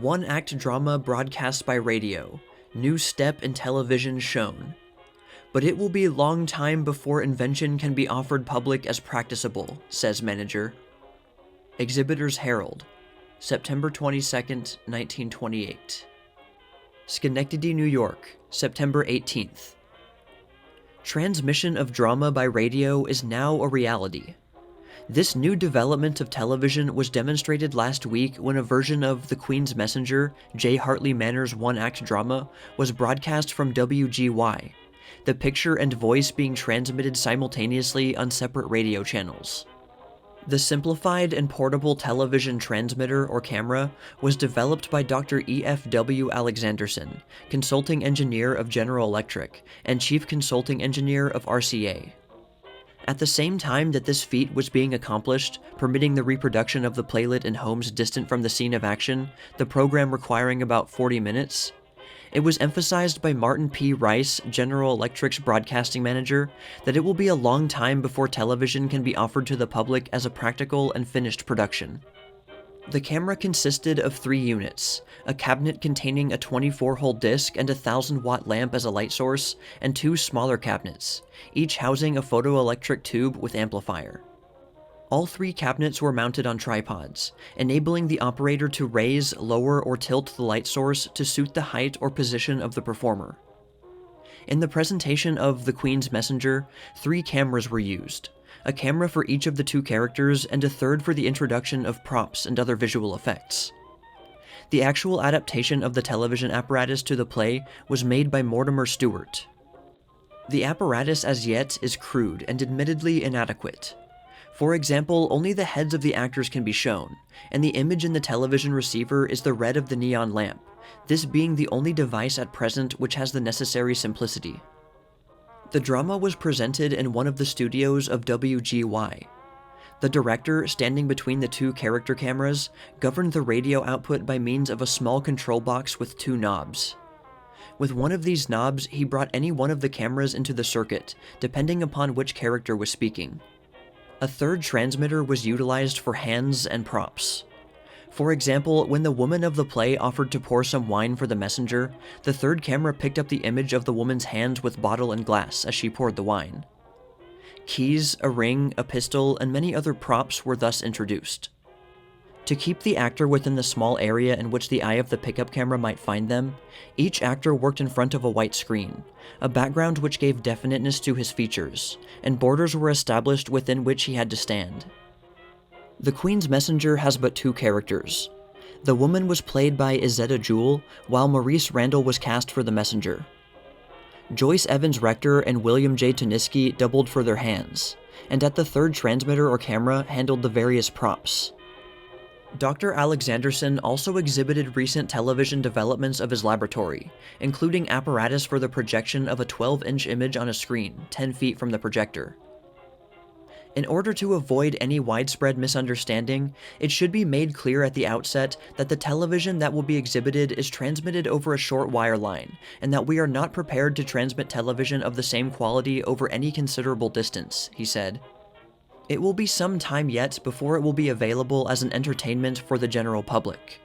One-act drama broadcast by radio. New step in television shown. But it will be a long time before invention can be offered public as practicable, says manager. Exhibitors Herald, September 22, 1928. Schenectady, New York, September 18th. Transmission of drama by radio is now a reality. This new development of television was demonstrated last week when a version of The Queen's Messenger, J. Hartley Manor's one-act drama, was broadcast from WGY, the picture and voice being transmitted simultaneously on separate radio channels. The simplified and portable television transmitter or camera was developed by Dr. E.F.W. Alexanderson, consulting engineer of General Electric and chief consulting engineer of RCA. At the same time that this feat was being accomplished, permitting the reproduction of the playlet in homes distant from the scene of action, the program requiring about 40 minutes, it was emphasized by Martin P. Rice, General Electric's broadcasting manager, that it will be a long time before television can be offered to the public as a practical and finished production. The camera consisted of 3 units, a cabinet containing a 24-hole disc and a 1,000-watt lamp as a light source, and 2 smaller cabinets, each housing a photoelectric tube with amplifier. All 3 cabinets were mounted on tripods, enabling the operator to raise, lower, or tilt the light source to suit the height or position of the performer. In the presentation of The Queen's Messenger, 3 cameras were used, a camera for each of the 2 characters and a third for the introduction of props and other visual effects. The actual adaptation of the television apparatus to the play was made by Mortimer Stewart. The apparatus as yet is crude and admittedly inadequate. For example, only the heads of the actors can be shown, and the image in the television receiver is the red of the neon lamp, this being the only device at present which has the necessary simplicity. The drama was presented in one of the studios of WGY. The director, standing between the 2 character cameras, governed the radio output by means of a small control box with 2 knobs. With one of these knobs, he brought any one of the cameras into the circuit, depending upon which character was speaking. A third transmitter was utilized for hands and props. For example, when the woman of the play offered to pour some wine for the messenger, the third camera picked up the image of the woman's hands with bottle and glass as she poured the wine. Keys, a ring, a pistol, and many other props were thus introduced. To keep the actor within the small area in which the eye of the pickup camera might find them, each actor worked in front of a white screen, a background which gave definiteness to his features, and borders were established within which he had to stand. The Queen's Messenger has but 2 characters. The woman was played by Izetta Jewell, while Maurice Randall was cast for the messenger. Joyce Evans Rector and William J. Tuniski doubled for their hands, and at the third transmitter or camera handled the various props. Dr. Alexanderson also exhibited recent television developments of his laboratory, including apparatus for the projection of a 12-inch image on a screen 10 feet from the projector. In order to avoid any widespread misunderstanding, it should be made clear at the outset that the television that will be exhibited is transmitted over a short wire line, and that we are not prepared to transmit television of the same quality over any considerable distance, he said. It will be some time yet before it will be available as an entertainment for the general public.